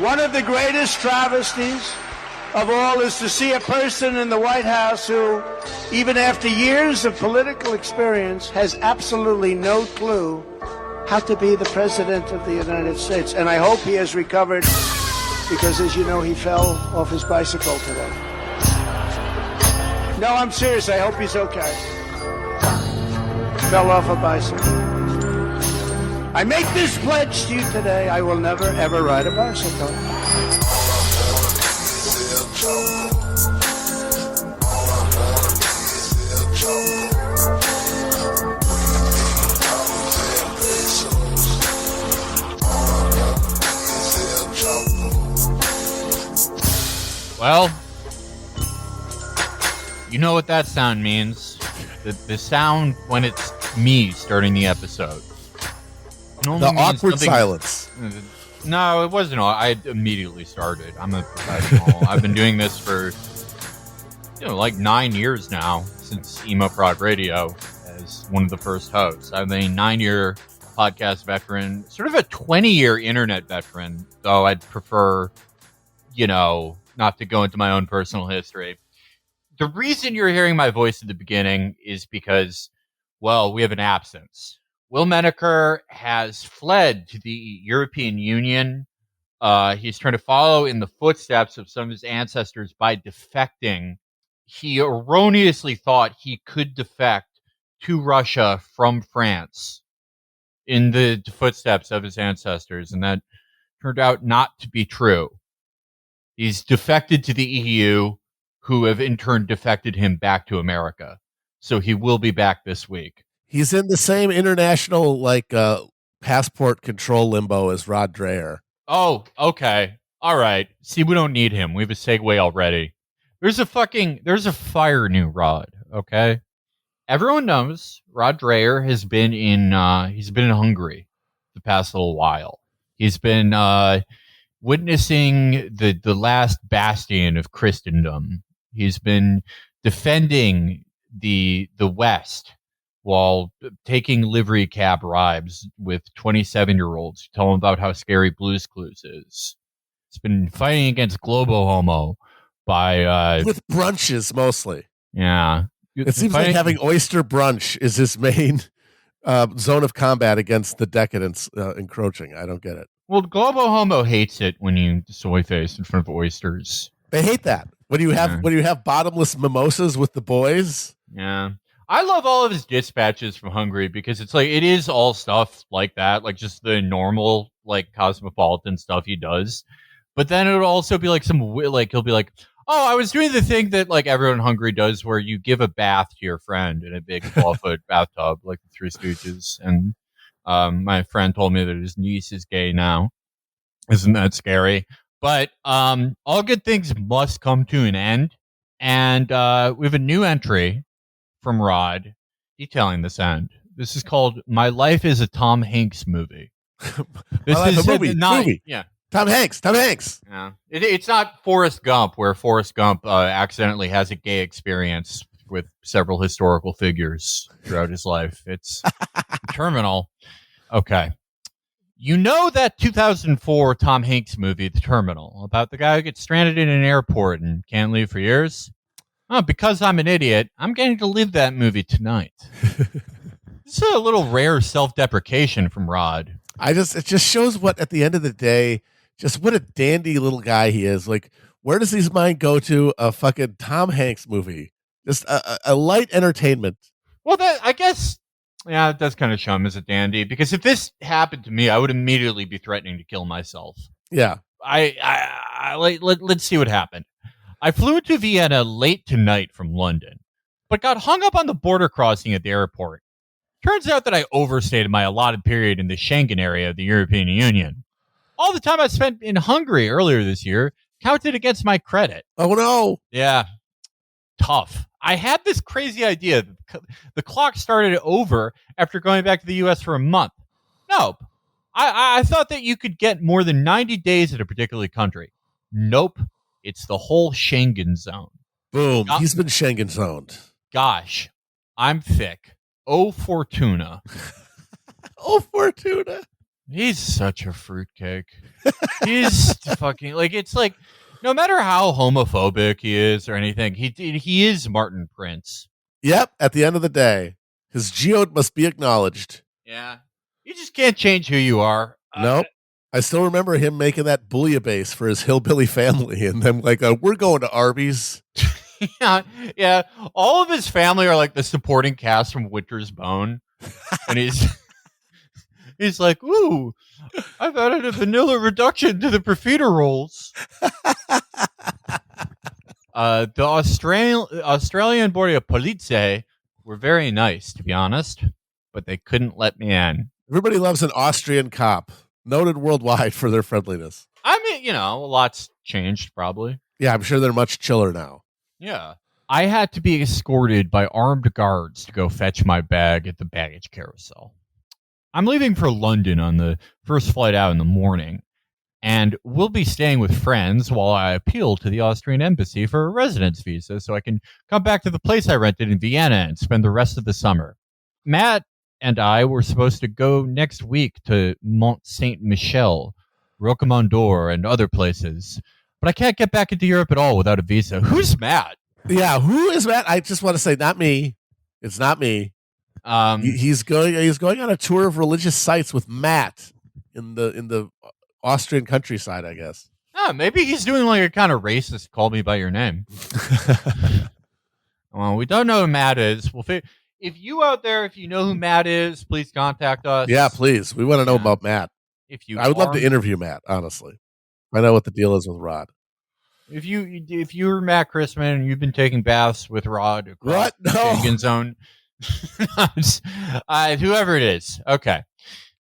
One of the greatest travesties of all is to see a person in the White House who, even after years of political experience, has absolutely no clue how to be the President of the United States. And I hope he has recovered, because, as you know, he fell off his bicycle today. No, I'm serious. I hope he's okay. Fell off a bicycle. I make this pledge to you today. I will never, ever ride a bicycle. Well, you know what that sound means. The sound when it's me starting the episode. The awkward silence. No, it wasn't. I immediately started. I'm a professional. I've been doing this for, like 9 years now, since Emo Prod Radio as one of the first hosts. I'm a 9-year podcast veteran, sort of a 20-year internet veteran, though I'd prefer, not to go into my own personal history. The reason you're hearing my voice at the beginning is because, well, we have an absence. Will Meniker has fled to the European Union. He's trying to follow in the footsteps of some of his ancestors by defecting. He erroneously thought he could defect to Russia from France in the footsteps of his ancestors, and that turned out not to be true. He's defected to the EU, who have in turn defected him back to America. So he will be back this week. He's in the same international, passport control limbo as Rod Dreher. Oh, okay. All right. See, we don't need him. We have a segue already. There's a fire new Rod, okay? Everyone knows Rod Dreier has been in Hungary the past little while. He's been witnessing the last bastion of Christendom. He's been defending the West while taking livery cab rides with 27-year-olds who tell him about how scary Blue's Clues is. He's been fighting against Globo Homo by with brunches mostly. Yeah, it seems like having oyster brunch is his main zone of combat against the decadents encroaching. I don't get it. Well, Globo Homo hates it when you soy face in front of oysters. They hate that when you have bottomless mimosas with the boys. Yeah. I love all of his dispatches from Hungary because it's it is all stuff like that, like just the normal, cosmopolitan stuff he does. But then it would also be he'll be like, oh, I was doing the thing that everyone in Hungary does where you give a bath to your friend in a big 12-foot bathtub, like the Three Stooges. And my friend told me that his niece is gay now. Isn't that scary? But all good things must come to an end. And we have a new entry from Rod detailing this end. This is called "My Life is a Tom Hanks Movie." This is a movie. Yeah, Tom Hanks. Yeah, it's not Forrest Gump, where Forrest Gump accidentally has a gay experience with several historical figures throughout his life. It's Terminal. Okay. You know that 2004 Tom Hanks movie, The Terminal, about the guy who gets stranded in an airport and can't leave for years? Oh, because I'm an idiot, I'm getting to live that movie tonight. This is a little rare self-deprecation from Rod. It just shows what, at the end of the day, just what a dandy little guy he is. Where does his mind go to? A fucking Tom Hanks movie. Just a light entertainment. Well, I guess, yeah, it does kind of show him as a dandy, because if this happened to me, I would immediately be threatening to kill myself. Yeah. Let's see what happened. I flew to Vienna late tonight from London, but got hung up on the border crossing at the airport. Turns out that I overstayed my allotted period in the Schengen area of the European Union. All the time I spent in Hungary earlier this year counted against my credit. Oh, no. Yeah. Tough. I had this crazy idea that the clock started over after going back to the U.S. for a month. Nope. I thought that you could get more than 90 days in a particular country. Nope. It's the whole Schengen Zone. Boom. He's been Schengen zoned. Gosh, I'm thick. Oh, Fortuna. Oh, Fortuna. He's such a fruitcake. He's fucking like, it's like, no matter how homophobic he is or anything, he is Martin Prince. Yep. At the end of the day, his geode must be acknowledged. Yeah. You just can't change who you are. Nope. I still remember him making that bouillabaisse for his hillbilly family, and them like, we're going to Arby's. Yeah. All of his family are like the supporting cast from Winter's Bone, and he's like, "Ooh, I've added a vanilla reduction to the profiteroles." The Australian Border Police were very nice, to be honest, but they couldn't let me in. Everybody loves an Austrian cop, noted worldwide for their friendliness. I mean, a lot's changed, probably. Yeah, I'm sure they're much chiller now. Yeah. I had to be escorted by armed guards to go fetch my bag at the baggage carousel. I'm leaving for London on the first flight out in the morning, and we'll be staying with friends while I appeal to the Austrian embassy for a residence visa so I can come back to the place I rented in Vienna and spend the rest of the summer. Matt and I were supposed to go next week to Mont Saint-Michel, Rocamadour, and other places, but I can't get back into Europe at all without a visa. Who's Matt? Yeah, who is Matt? I just want to say, not me. It's not me. He's going on a tour of religious sites with Matt in the Austrian countryside, I guess. Oh, maybe he's doing like a kind of racist call me by your name. Well, we don't know who Matt is. If you out there, if you know who Matt is, please contact us. Yeah, please. We want to know about Matt. I would love to interview Matt, honestly. I know what the deal is with Rod. If you're Matt Christman and you've been taking baths with Rod across the Schengen Zone, whoever it is, okay.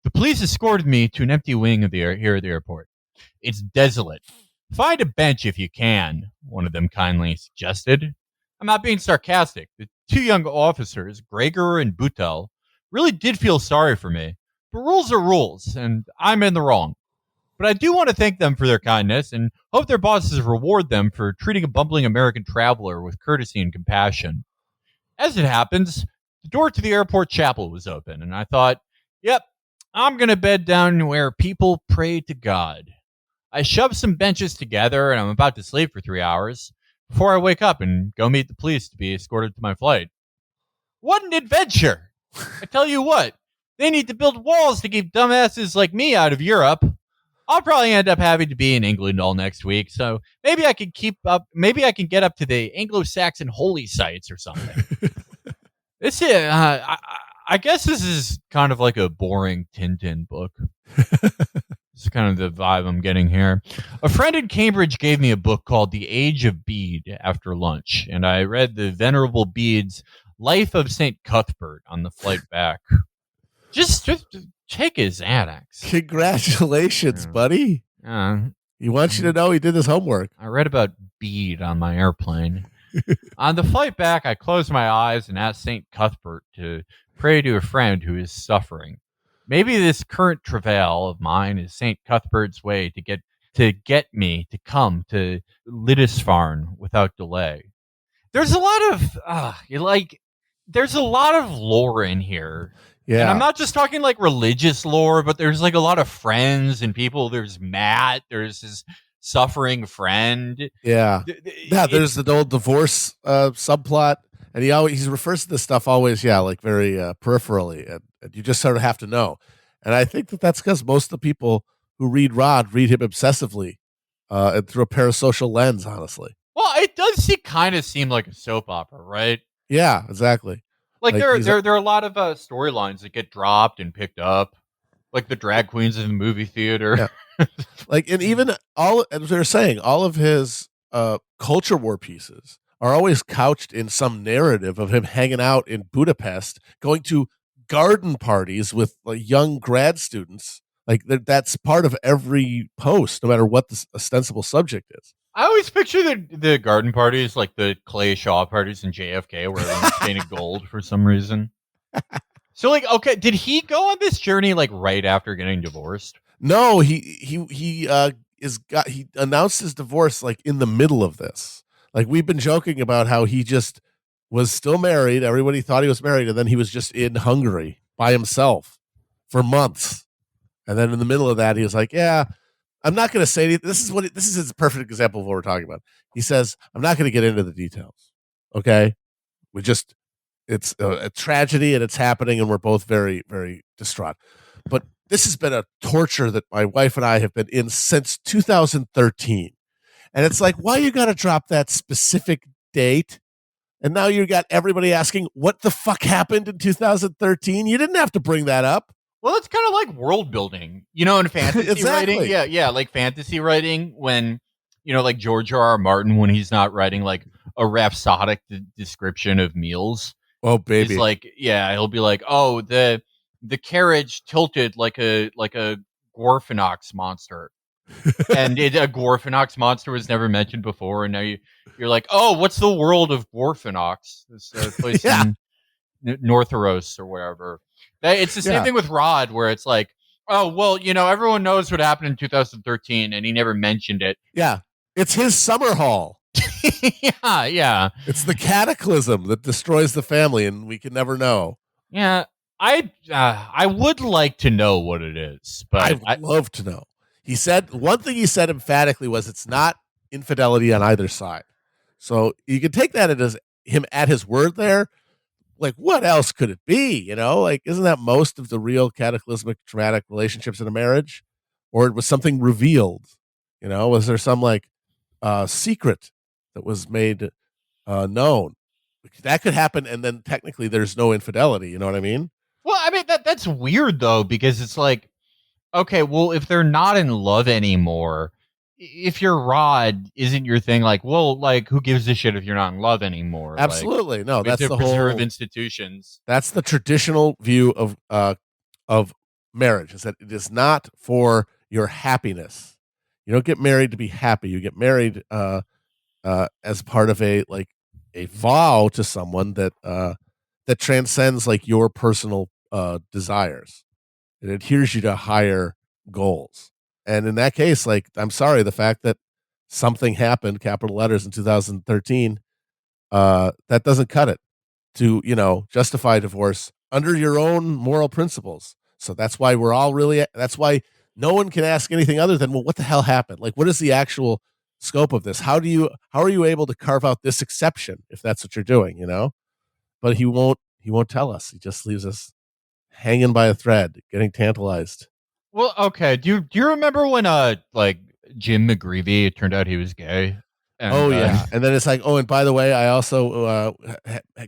The police escorted me to an empty wing of here at the airport. It's desolate. Find a bench if you can, one of them kindly suggested. I'm not being sarcastic. The two young officers, Gregor and Butel, really did feel sorry for me. But rules are rules, and I'm in the wrong. But I do want to thank them for their kindness and hope their bosses reward them for treating a bumbling American traveler with courtesy and compassion. As it happens, the door to the airport chapel was open, and I thought, yep, I'm going to bed down where people pray to God. I shoved some benches together, and I'm about to sleep for 3 hours before I wake up and go meet the police to be escorted to my flight. What an adventure! I tell you what, they need to build walls to keep dumbasses like me out of Europe. I'll probably end up having to be in England all next week, so maybe I can keep up. Maybe I can get up to the Anglo-Saxon holy sites or something. This is, I guess this is kind of like a boring Tintin book. It's kind of the vibe I'm getting here. A friend in Cambridge gave me a book called The Age of Bede after lunch, and I read the Venerable Bede's Life of St. Cuthbert on the flight back. Just take his Xanax. Congratulations, buddy. He wants you to know he did his homework. I read about Bede on my airplane. On the flight back, I closed my eyes and asked St. Cuthbert to pray to a friend who is suffering. Maybe this current travail of mine is St. Cuthbert's way to get me to come to Lindisfarne without delay. There's a lot of lore in here. Yeah. And I'm not just talking like religious lore, but there's like a lot of friends and people. There's Matt. There's his suffering friend. Yeah. There's the old divorce subplot. And he refers to this stuff always, like very peripherally. And you just sort of have to know. And I think that's because most of the people who read Rod read him obsessively and through a parasocial lens, honestly. Well, it does kind of seem like a soap opera, right? Yeah, exactly. Like there are a lot of storylines that get dropped and picked up, like the drag queens in the movie theater. Yeah. And even as they were saying, all of his culture war pieces are always couched in some narrative of him hanging out in Budapest, going to garden parties with young grad students. Like that's part of every post, no matter what the ostensible subject is. I always picture the garden parties like the Clay Shaw parties in JFK where everyone's painted gold for some reason. So okay, did he go on this journey like right after getting divorced? No, he announced his divorce like in the middle of this. Like we've been joking about how he just was still married. Everybody thought he was married, and then he was just in Hungary by himself for months. And then in the middle of that, he was like, yeah, I'm not going to say anything. This is his perfect example of what we're talking about. He says, I'm not going to get into the details. Okay. It's a tragedy and it's happening and we're both very, very distraught. But this has been a torture that my wife and I have been in since 2013. And it's like, why you got to drop that specific date? And now you got everybody asking, what the fuck happened in 2013? You didn't have to bring that up. Well, it's kind of like world building, in fantasy exactly. writing. Yeah, like fantasy writing when, like George R.R. Martin, when he's not writing like a rhapsodic description of meals. Oh, baby. He's like, he'll be like, oh, the carriage tilted like a Gorfinox monster. And a Gorfinox monster was never mentioned before. And now you're like, oh, what's the world of Gorfinox? This place in Northoros or wherever. It's the same thing with Rod, where it's like, oh, well, everyone knows what happened in 2013, and he never mentioned it. Yeah, it's his summer hall. yeah. It's the cataclysm that destroys the family, and we can never know. Yeah, I would like to know what it is, but I'd love to know. He said one thing he said emphatically was it's not infidelity on either side. So you can take that as him at his word there. Like, what else could it be? Like, isn't that most of the real cataclysmic traumatic relationships in a marriage? Or it was something revealed? Was there some like secret that was made known? That could happen, and then technically there's no infidelity. You know what I mean? Well, I mean that's weird though, because it's like, okay, well, if they're not in love anymore, if you're Rod, isn't your thing like, well, like, who gives a shit if you're not in love anymore? Absolutely. Like, no, that's the preserve whole institutions. That's the traditional view of marriage, is that it is not for your happiness. You don't get married to be happy. You get married as part of a vow to someone that transcends like your personal desires. It adheres you to higher goals. And in that case, like, I'm sorry, the fact that something happened, capital letters, in 2013, that doesn't cut it to, justify divorce under your own moral principles. So that's why that's why no one can ask anything other than, well, what the hell happened? Like, what is the actual scope of this? How are you able to carve out this exception if that's what you're doing, But he won't tell us. He just leaves us hanging by a thread, getting tantalized. Well, okay. Do you remember when like Jim McGreevey, it turned out he was gay? And, yeah. And then it's like, oh, and by the way, I also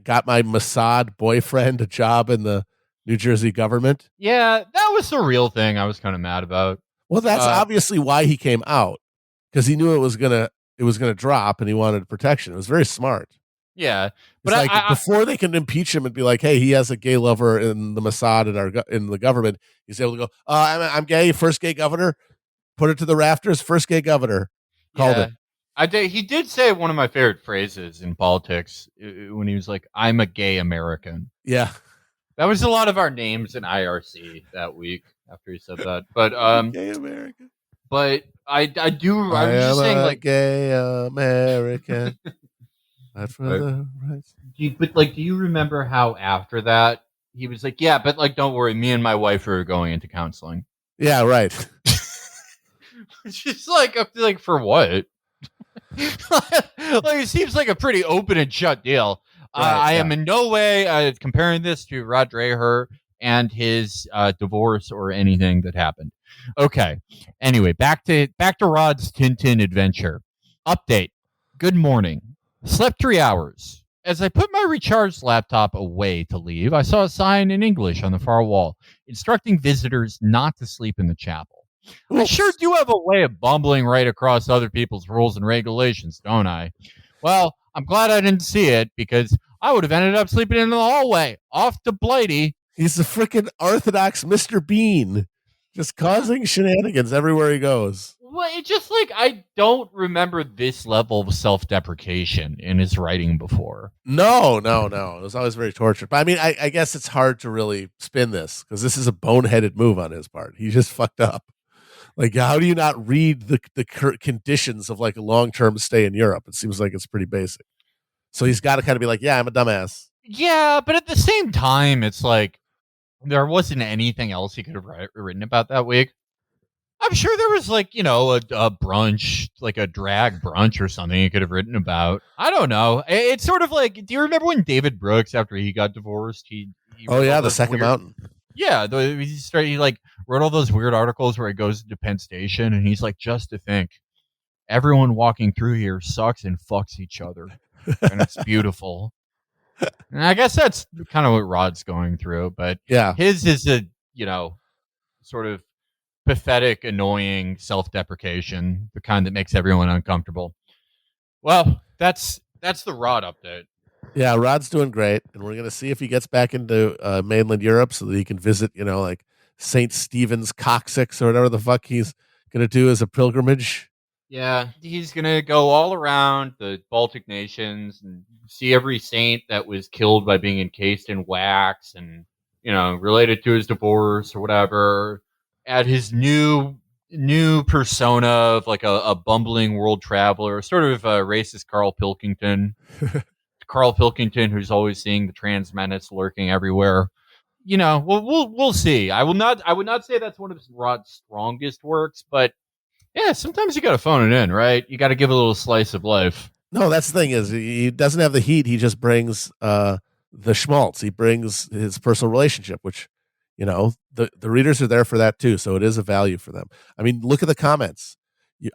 got my Mossad boyfriend a job in the New Jersey government. Yeah, that was the real thing I was kind of mad about. Well, that's obviously why he came out, because he knew it was gonna drop, and he wanted protection. It was very smart. Yeah, but like, before they can impeach him and be like, hey, he has a gay lover in the Mossad in the government, he's able to go, I'm gay, first gay governor, put it to the rafters, first gay governor, called it. He did say one of my favorite phrases in politics when he was like, I'm a gay American. Yeah. That was a lot of our names in IRC that week after he said that. But gay American. But I do. I was just saying, like, gay American. Not for the rights. Do you remember how after that he was like, yeah, but like, don't worry, me and my wife are going into counseling. Yeah, right. It's just like for what? Like, it seems like a pretty open and shut deal. I am in no way comparing this to Rod Dreher and his divorce or anything that happened. Okay. Anyway, back to Rod's Tintin adventure. Update. Good morning. Slept 3 hours. As I put my recharged laptop away to leave, I saw a sign in English on the far wall instructing visitors not to sleep in the chapel. Oops. I sure do have a way of bumbling right across other people's rules and regulations, don't I? Well, I'm glad I didn't see it, because I would have ended up sleeping in the hallway, off to Blighty. He's the freaking Orthodox Mr. Bean, just causing shenanigans everywhere he goes. Well, it's just like, I don't remember this level of self-deprecation in his writing before. No. It was always very tortured. But I mean, I guess it's hard to really spin this, because this is a boneheaded move on his part. He just fucked up. Like, how do you not read the conditions of like a long-term stay in Europe? It seems like it's pretty basic. So he's got to kind of be like, yeah, I'm a dumbass. Yeah, but at the same time, it's like, there wasn't anything else he could have written about that week. I'm sure there was like, a brunch, like a drag brunch or something he could have written about. I don't know. It's sort of like, do you remember when David Brooks, after he got divorced, he oh wrote yeah, all the those Second weird, Mountain. yeah, he like wrote all those weird articles where he goes to Penn Station and he's like, just to think, everyone walking through here sucks and fucks each other, and it's beautiful. And I guess that's kind of what Rod's going through, but Yeah, his is a sort of pathetic, annoying self-deprecation, the kind that makes everyone uncomfortable. Well, that's the Rod update. yeah. Rod's doing great, and we're gonna see if he gets back into mainland Europe so that he can visit, like St. Stephen's Coccyx or whatever the fuck he's gonna do as a pilgrimage. Yeah, he's gonna go all around the Baltic nations and see every saint that was killed by being encased in wax, and related to his divorce or whatever. At his new persona of like a bumbling world traveler, sort of a racist Carl Pilkington. Carl Pilkington, who's always seeing the trans menace lurking everywhere. We'll see. I would not say that's one of Rod's strongest works, but yeah, sometimes you got to phone it in, right? You got to give a little slice of life. No, that's the thing is he doesn't have the heat. He just brings the schmaltz. He brings his personal relationship, which the readers are there for that too. So it is a value for them. I mean, look at the comments.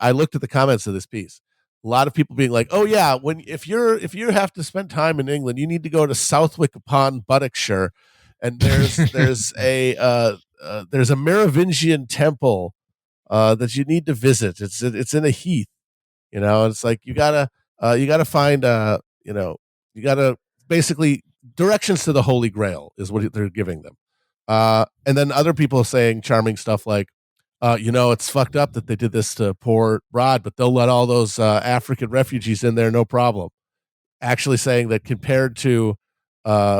I looked at the comments of this piece. A lot of people being like, "Oh yeah, if you have to spend time in England, you need to go to Southwick upon Buckinghamshire, and there's a Merovingian temple that you need to visit. It's in a heath, It's like you gotta find you gotta basically directions to the Holy Grail is what they're giving them. And then other people saying charming stuff like, it's fucked up that they did this to poor Rod, but they'll let all those African refugees in there, no problem. Actually saying that compared to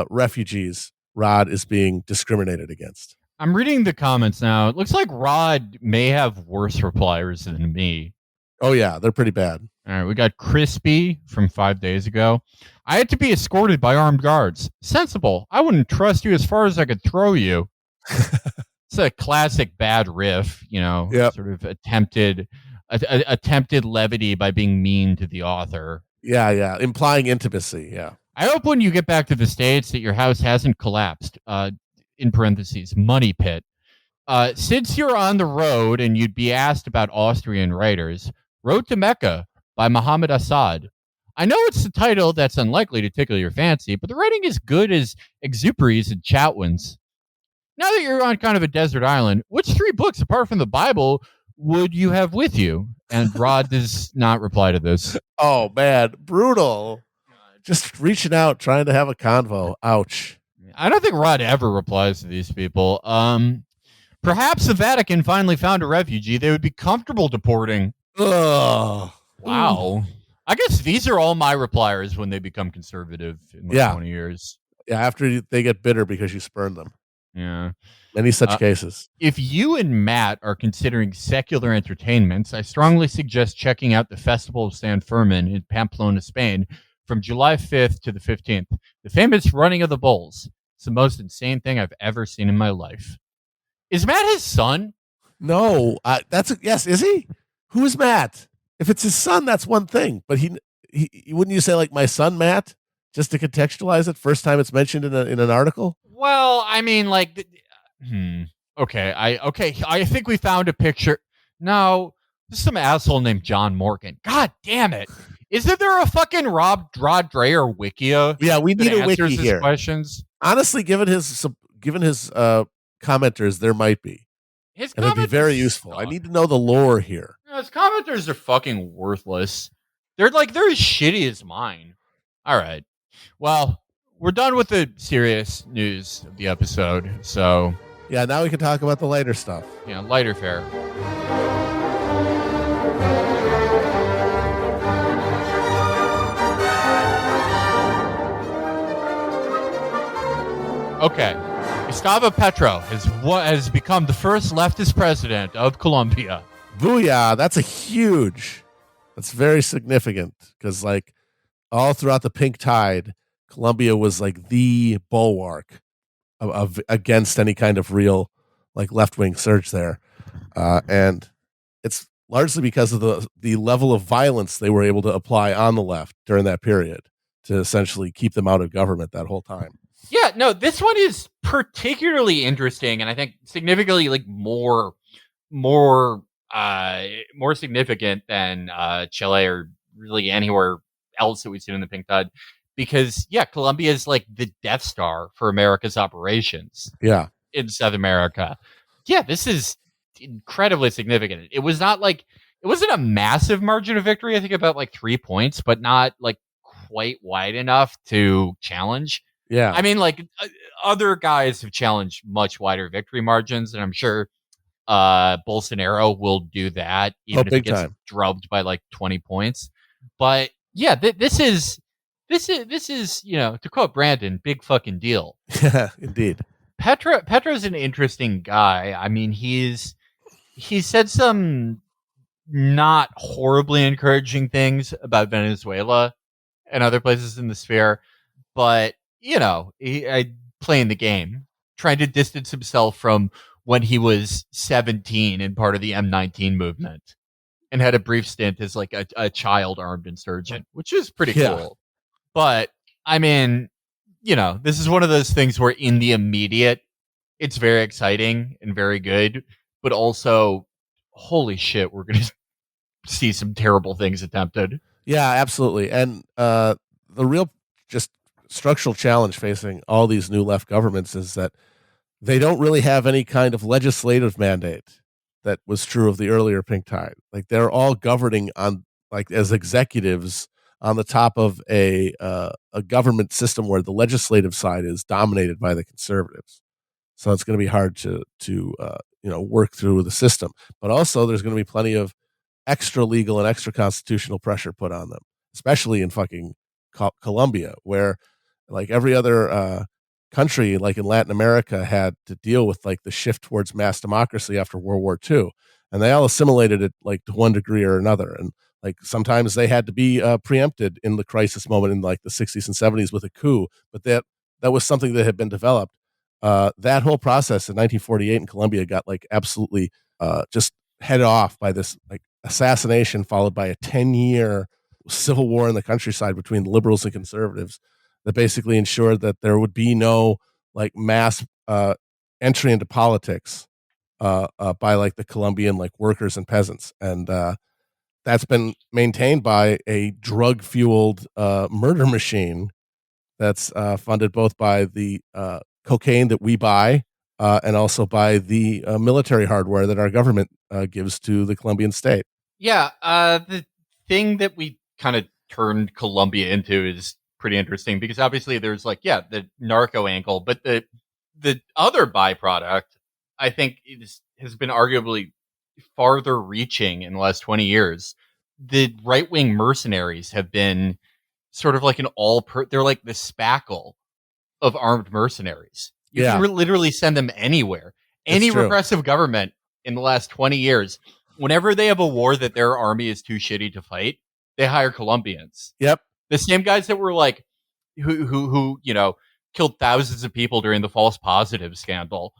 refugees, Rod is being discriminated against. I'm reading the comments now. It looks like Rod may have worse repliers than me. Oh yeah, they're pretty bad. All right, we got Crispy from 5 days ago. I had to be escorted by armed guards. Sensible. I wouldn't trust you as far as I could throw you. It's a classic bad riff, Yep. Sort of attempted levity by being mean to the author. Yeah, implying intimacy. Yeah. I hope when you get back to the States that your house hasn't collapsed. In parentheses, money pit. Since you're on the road and you'd be asked about Austrian writers, Road to Mecca by Muhammad Assad. I know it's the title that's unlikely to tickle your fancy, but the writing is good as Exupery's and Chatwin's. Now that you're on kind of a desert island, which 3 books, apart from the Bible, would you have with you? And Rod does not reply to this. Oh, man. Brutal. Just reaching out, trying to have a convo. Ouch. I don't think Rod ever replies to these people. Perhaps the Vatican finally found a refugee they would be comfortable deporting. Ugh. Wow. I guess these are all my repliers when they become conservative in 20 years. Yeah, after they get bitter because you spurned them. Yeah. Many such cases. If you and Matt are considering secular entertainments, I strongly suggest checking out the Festival of San Fermin in Pamplona, Spain, from July 5th to the 15th. The famous Running of the Bulls. It's the most insane thing I've ever seen in my life. Is Matt his son? No. Yes, is he? Who is Matt? If it's his son, that's one thing. But he wouldn't you say like my son Matt? Just to contextualize it, first time it's mentioned in an article? Well, I mean, like, okay. I think we found a picture. No, this is some asshole named John Morgan. God damn it! Isn't there a fucking Rod Dreier Wikia? Yeah, we need a wiki his here. Questions. Honestly, given his commenters, there might be. And it'd be very useful. I need to know the lore here. His commenters are fucking worthless. They're as shitty as mine. All right. Well, we're done with the serious news of the episode. So yeah, now we can talk about the lighter stuff. Yeah, lighter fare. Okay. Gustavo Petro has become the first leftist president of Colombia. Booyah! That's very significant because all throughout the pink tide, Colombia was like the bulwark against any kind of real like left-wing surge there. And it's largely because of the level of violence they were able to apply on the left during that period to essentially keep them out of government that whole time. Yeah, no, this one is particularly interesting, and I think significantly like more significant than Chile or really anywhere else that we've seen in the Pink Tide, because Colombia is like the Death Star for America's operations. Yeah, in South America. Yeah, this is incredibly significant. It wasn't a massive margin of victory. I think about like 3 points, but not like quite wide enough to challenge. Yeah, I mean, like other guys have challenged much wider victory margins, and I'm sure Bolsonaro will do that even if he gets drubbed by like 20 points. But yeah, this is to quote Brandon, big fucking deal. Yeah, indeed. Petro's an interesting guy. I mean, he said some not horribly encouraging things about Venezuela and other places in the sphere, but I playing the game, trying to distance himself from when he was 17 and part of the M19 movement, and had a brief stint as like a child armed insurgent, which is pretty cool. But I mean, this is one of those things where in the immediate, it's very exciting and very good, but also, holy shit, we're going to see some terrible things attempted. Yeah, absolutely. And the real just structural challenge facing all these new left governments is that they don't really have any kind of legislative mandate that was true of the earlier Pink Tide. Like they're all governing on like as executives on the top of a government system where the legislative side is dominated by the conservatives. So it's going to be hard to work through the system. But also there's going to be plenty of extra legal and extra constitutional pressure put on them, especially in fucking Colombia, where like every other country like in Latin America had to deal with like the shift towards mass democracy after World War II. And they all assimilated it like to one degree or another. And like sometimes they had to be preempted in the crisis moment in like the 60s and 70s with a coup, but that was something that had been developed. That whole process in 1948 in Colombia got like absolutely just headed off by this like assassination followed by a 10-year civil war in the countryside between liberals and conservatives that basically ensured that there would be no like mass entry into politics by like the Colombian like workers and peasants. And that's been maintained by a drug-fueled murder machine that's funded both by the cocaine that we buy and also by the military hardware that our government gives to the Colombian state. Yeah, the thing that we kind of turned Colombia into is pretty interesting because obviously there's like, the narco angle, but the other byproduct, I think, has been arguably farther reaching in the last 20 years. The right-wing mercenaries have been sort of like they're like the spackle of armed mercenaries. You can literally send them anywhere. Any repressive government in the last 20 years, whenever they have a war that their army is too shitty to fight, they hire Colombians. Yep. The same guys that were like, who killed thousands of people during the false positive scandal,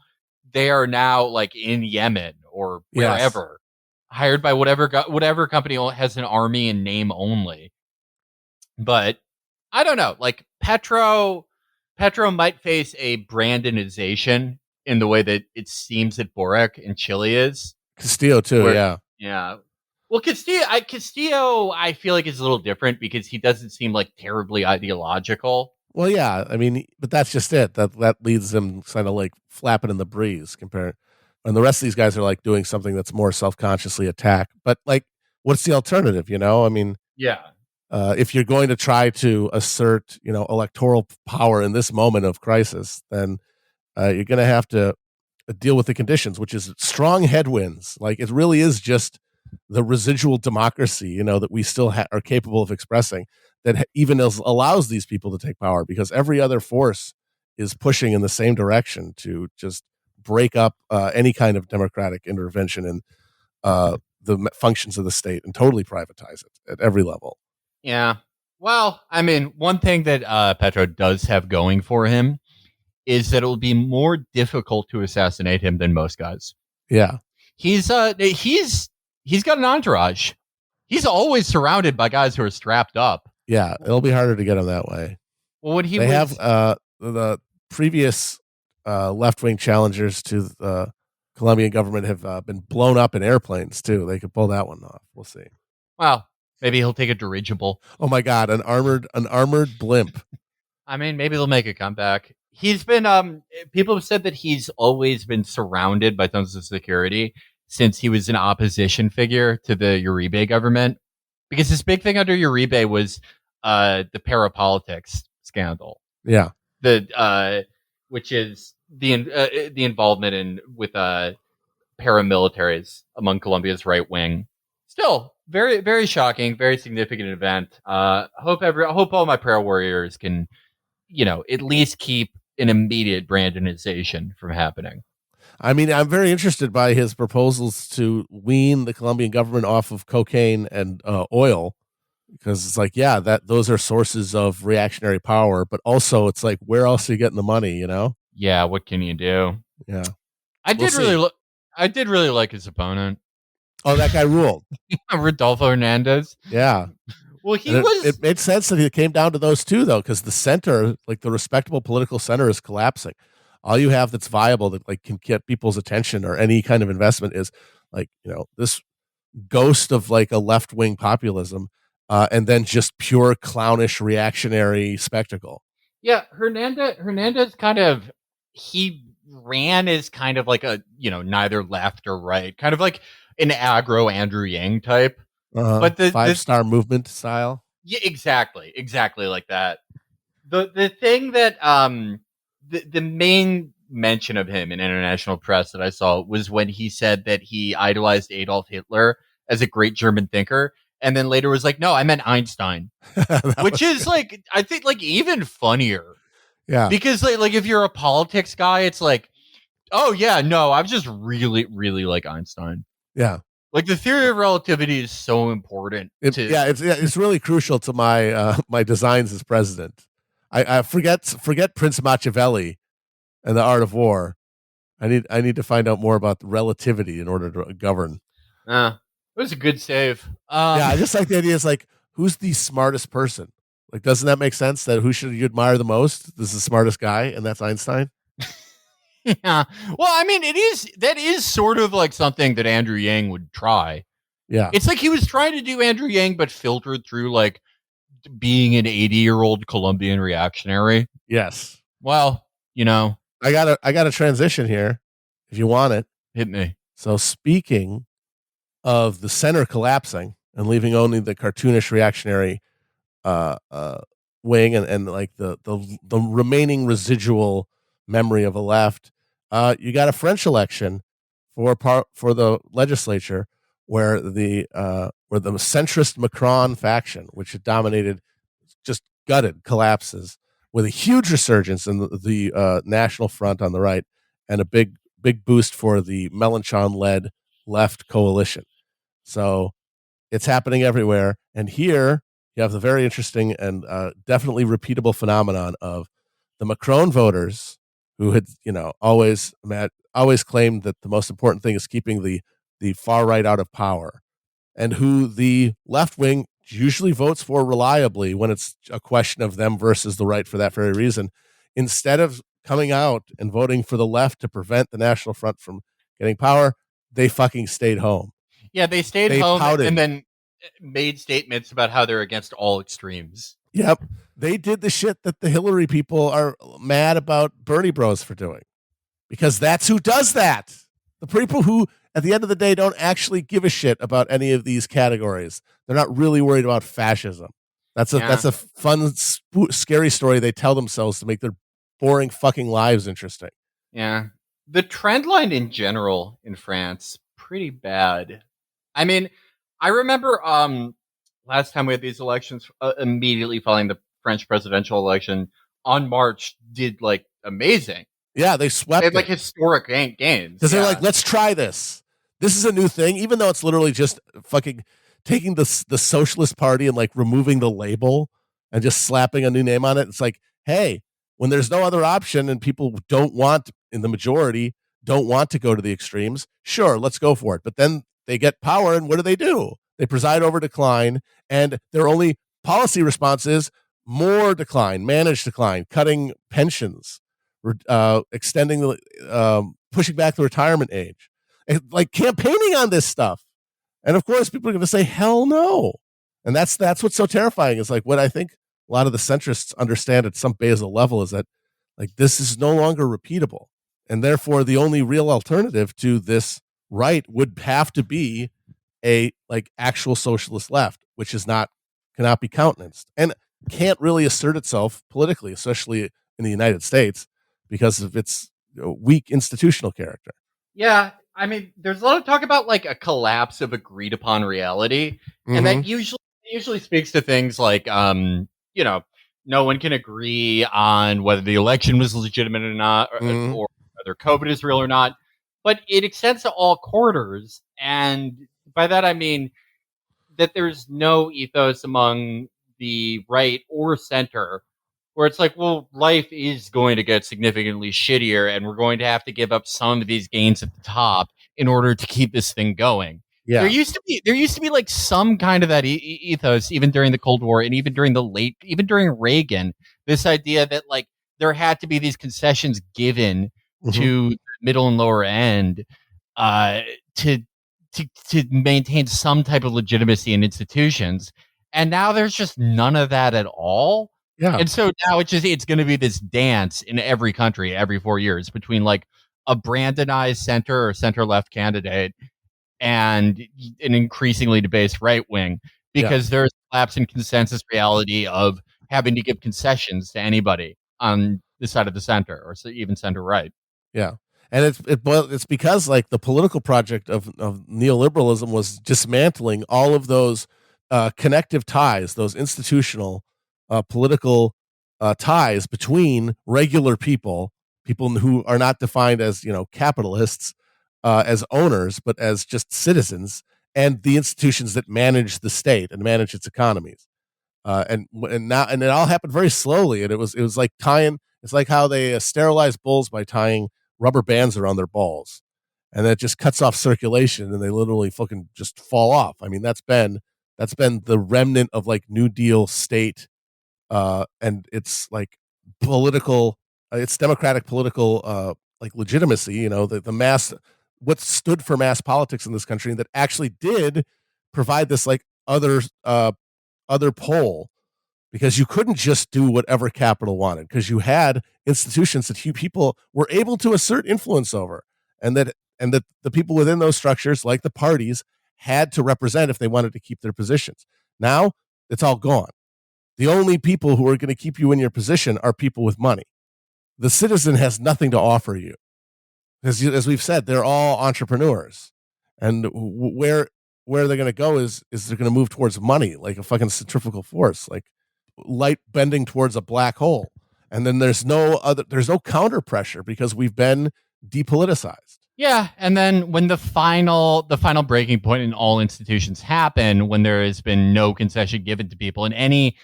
they are now like in Yemen or wherever, hired by whatever company has an army in name only. But I don't know, like Petro might face a Brandonization in the way that it seems that Boric in Chile is. Castillo too, yeah. Well, Castillo, I feel like is a little different because he doesn't seem like terribly ideological. Well, yeah, I mean, but that's just it. That leads them kind of like flapping in the breeze compared, and the rest of these guys are like doing something that's more self-consciously attack. But like, what's the alternative? I mean, if you're going to try to assert, electoral power in this moment of crisis, then you're going to have to deal with the conditions, which is strong headwinds. Like it really is just the residual democracy, that we still are capable of expressing that even allows these people to take power, because every other force is pushing in the same direction to just break up any kind of democratic intervention in the functions of the state and totally privatize it at every level. Yeah. Well, I mean, one thing that Petro does have going for him is that it will be more difficult to assassinate him than most guys. Yeah. He's got an entourage. He's always surrounded by guys who are strapped up. Yeah, it'll be harder to get him that way. Well, when they have the previous left-wing challengers to the Colombian government have been blown up in airplanes too. They could pull that one off. We'll see. Well, maybe he'll take a dirigible. Oh my God, an armored blimp. I mean, maybe they'll make a comeback. He's been people have said that he's always been surrounded by tons of security since he was an opposition figure to the Uribe government. Because his big thing under Uribe was the parapolitics scandal. Yeah. Which is the involvement with paramilitaries among Colombia's right wing. Still, very, very shocking, very significant event. Hope all my prayer warriors can, at least keep an immediate Brandonization from happening. I mean, I'm very interested by his proposals to wean the Colombian government off of cocaine and oil, because it's like, yeah, those are sources of reactionary power, but also it's like, where else are you getting the money? Yeah, what can you do? Yeah, I did really like his opponent. Oh, that guy ruled. Rodolfo Hernandez. Yeah. Well, it made sense that it came down to those two, though, because the center, like the respectable political center, is collapsing. All you have that's viable that like can get people's attention or any kind of investment is like, this ghost of like a left-wing populism, and then just pure clownish reactionary spectacle. Yeah, Hernandez he ran as kind of like a, neither left or right, kind of like an aggro Andrew Yang type. But the five-star movement style. Yeah, exactly like that. The thing that the main mention of him in international press that I saw was when he said that he idolized Adolf Hitler as a great German thinker, and then later was like, no, I meant Einstein, which is like, I think like even funnier. Yeah. Because like if you're a politics guy, it's like, oh yeah, no, I'm just really, really like Einstein. Yeah. Like the theory of relativity is so important. It's really crucial to my my designs as president. I forget Prince Machiavelli and the art of war. I need to find out more about relativity in order to govern. It was a good save. I just like the idea. It's like, who's the smartest person? Like, doesn't that make sense? That who should you admire the most? This is the smartest guy, and that's Einstein. Yeah. Well, I mean, that is sort of like something that Andrew Yang would try. Yeah. It's like he was trying to do Andrew Yang, but filtered through like being an 80-year-old Colombian reactionary. Yes. Well, I got a transition here if you want it. Hit me. So speaking of the center collapsing and leaving only the cartoonish reactionary wing and like the remaining residual memory of a left, you got a French election for the legislature where the centrist Macron faction, which had dominated, just collapses with a huge resurgence in the National Front on the right and a big boost for the Mélenchon-led left coalition. So it's happening everywhere. And here you have the very interesting and definitely repeatable phenomenon of the Macron voters who had, always claimed that the most important thing is keeping the far right out of power, and who the left wing usually votes for reliably when it's a question of them versus the right for that very reason. Instead of coming out and voting for the left to prevent the National Front from getting power, they fucking stayed home. Yeah, they stayed home and then made statements about how they're against all extremes. Yep. They did the shit that the Hillary people are mad about Bernie bros for doing, because that's who does that. The people who, at the end of the day, don't actually give a shit about any of these categories. They're not really worried about fascism. That's a fun, scary story they tell themselves to make their boring fucking lives interesting. Yeah. The trend line in general in France, pretty bad. I mean, I remember last time we had these elections, immediately following the French presidential election, On March did like amazing. Yeah, they swept. They had like historic gains. Because they're like, let's try this. This is a new thing, even though it's literally just fucking taking the Socialist Party and like removing the label and just slapping a new name on it. It's like, hey, when there's no other option and people don't want, in the majority, don't want to go to the extremes, sure, let's go for it. But then they get power, and what do? They preside over decline, and their only policy response is more decline, managed decline, cutting pensions, extending the, pushing back the retirement age, and, like, campaigning on this stuff. And of course, people are going to say, hell no. And that's what's so terrifying. Is like what I think a lot of the centrists understand at some basal level is that, like, this is no longer repeatable. And therefore, the only real alternative to this right would have to be a, like, actual socialist left, which cannot be countenanced and can't really assert itself politically, especially in the United States, because of its weak institutional character. Yeah, I mean, there's a lot of talk about, like, a collapse of agreed upon reality, and that usually speaks to things like, no one can agree on whether the election was legitimate or not, or whether COVID is real or not. But it extends to all quarters, and by that I mean that there's no ethos among the right or center where it's like, well, life is going to get significantly shittier, and we're going to have to give up some of these gains at the top in order to keep this thing going. Yeah. There used to be like some kind of that ethos, even during the Cold War, and even during Reagan, this idea that, like, there had to be these concessions given to the middle and lower end, to maintain some type of legitimacy in institutions. And now there's just none of that at all. Yeah. And so now it's going to be this dance in every country every 4 years between, like, a Brandonized center or center left candidate and an increasingly debased right wing, because there's a collapse in consensus reality of having to give concessions to anybody on the side of the center or even center right. Yeah. And it's because, like, the political project of neoliberalism was dismantling all of those connective ties, those institutional political ties between regular people who are not defined as, capitalists, as owners, but as just citizens, and the institutions that manage the state and manage its economies. And it all happened very slowly, and it was like tying. It's like how they sterilize bulls by tying rubber bands around their balls, and that just cuts off circulation, and they literally fucking just fall off. I mean, that's been the remnant of, like, New Deal state, and it's, like, political, it's democratic political, like, legitimacy. The mass, what stood for mass politics in this country, and that actually did provide this, like, other pole, because you couldn't just do whatever capital wanted, because you had institutions that people were able to assert influence over, and that the people within those structures, like the parties, had to represent if they wanted to keep their positions. Now it's all gone. The only people who are going to keep you in your position are people with money. The citizen has nothing to offer you, as we've said, they're all entrepreneurs, and where they're going to go is they're going to move towards money, like a fucking centrifugal force, like light bending towards a black hole. And then there's no counter pressure, because we've been depoliticized. Yeah, and then when the final breaking point in all institutions happen, when there has been no concession given to people, and any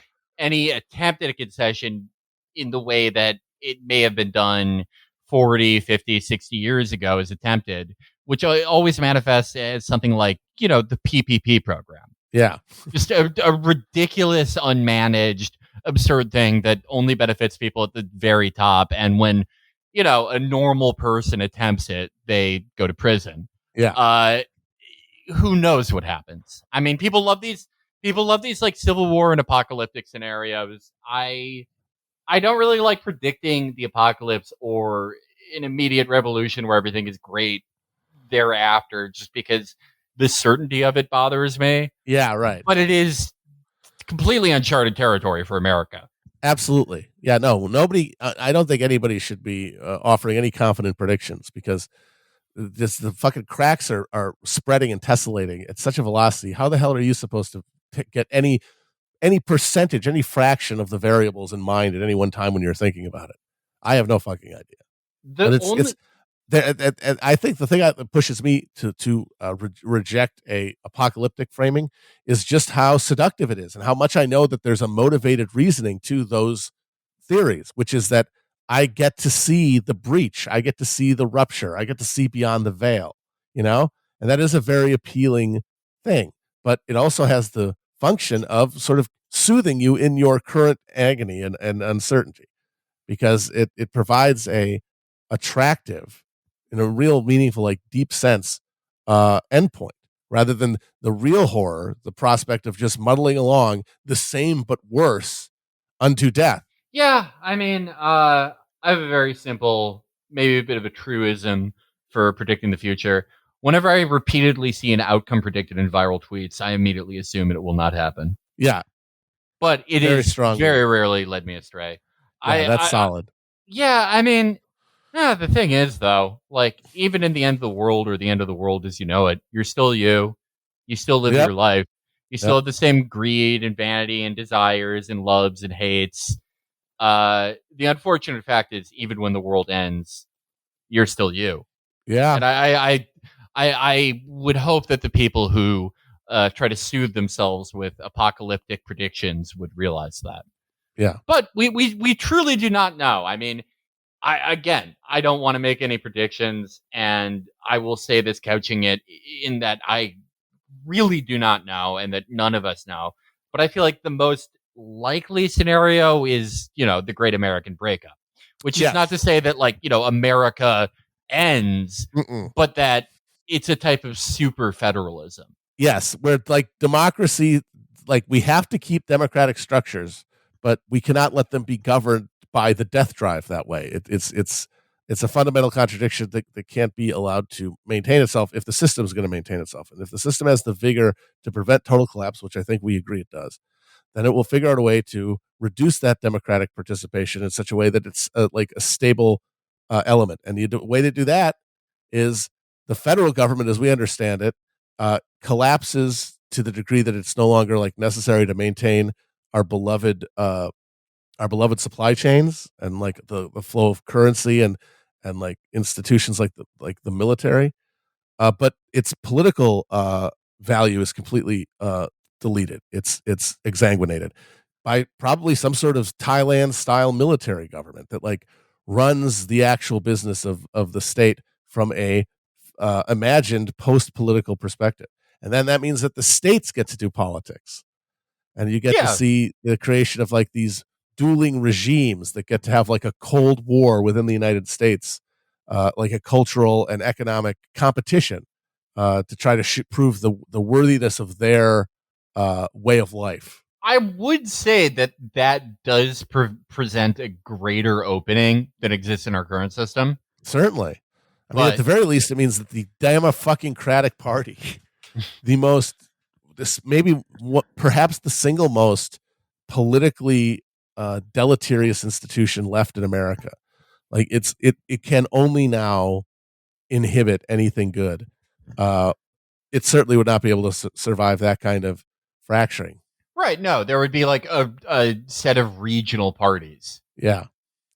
attempt at a concession in the way that it may have been done 40, 50, 60 years ago is attempted, which always manifests as something like, the PPP program. Yeah. Just a ridiculous, unmanaged, absurd thing that only benefits people at the very top. And when, a normal person attempts it, they go to prison. Yeah. Who knows what happens? I mean, people love these, like, civil war and apocalyptic scenarios. I don't really like predicting the apocalypse or an immediate revolution where everything is great thereafter, just because the certainty of it bothers me. Yeah, right. But it is completely uncharted territory for America. Absolutely. Yeah, no, nobody, I don't think anybody should be offering any confident predictions, because the fucking cracks are spreading and tessellating at such a velocity. How the hell are you supposed to get any percentage, any fraction of the variables in mind at any one time when you're thinking about it? I have no fucking idea. I think the thing that pushes me to reject a apocalyptic framing is just how seductive it is, and how much I know that there's a motivated reasoning to those theories, which is that I get to see the breach. I get to see the rupture. I get to see beyond the veil, and that is a very appealing thing. But it also has the function of sort of soothing you in your current agony and uncertainty, because it provides a attractive, in a real meaningful, like deep sense, endpoint, rather than the real horror, the prospect of just muddling along the same but worse unto death. Yeah, I mean, I have a very simple, maybe a bit of a truism for predicting the future. Whenever I repeatedly see an outcome predicted in viral tweets, I immediately assume it will not happen. Yeah, but it very is strongly. very rarely led me astray. Yeah, that's solid. Yeah, I mean, the thing is, though, like, even in the end of the world, or the end of the world as you know it, you're still you. You still live your life. You still have the same greed and vanity and desires and loves and hates. The unfortunate fact is, even when the world ends, you're still you. Yeah. And I would hope that the people who try to soothe themselves with apocalyptic predictions would realize that. Yeah. But we truly do not know. I mean, I don't want to make any predictions, and I will say this, couching it in that I really do not know, and that none of us know. But I feel like the most likely scenario is, the Great American Breakup, which is not to say that, like, America ends, but that it's a type of super federalism. Yes, where like democracy, like we have to keep democratic structures, but we cannot let them be governed by the death drive that way. It's a fundamental contradiction that can't be allowed to maintain itself if the system is going to maintain itself. And if the system has the vigor to prevent total collapse, which I think we agree it does, then it will figure out a way to reduce that democratic participation in such a way that it's like a stable element. And the way to do that is the federal government, as we understand it, collapses to the degree that it's no longer like necessary to maintain our beloved supply chains and like the flow of currency and like institutions like the military, but its political value is completely deleted. It's exsanguinated by probably some sort of Thailand style military government that like runs the actual business of the state from a imagined post-political perspective. And then that means that the states get to do politics, and you get to see the creation of like these dueling regimes that get to have like a cold war within the United States, like a cultural and economic competition to try to prove the worthiness of their way of life. I would say that does present a greater opening than exists in our current system. Certainly. I mean, at the very least, it means that the Democratic Party, perhaps the single most politically deleterious institution left in America, like it can only now inhibit anything good. It certainly would not be able to survive that kind of fracturing. Right. No, there would be like a set of regional parties. Yeah.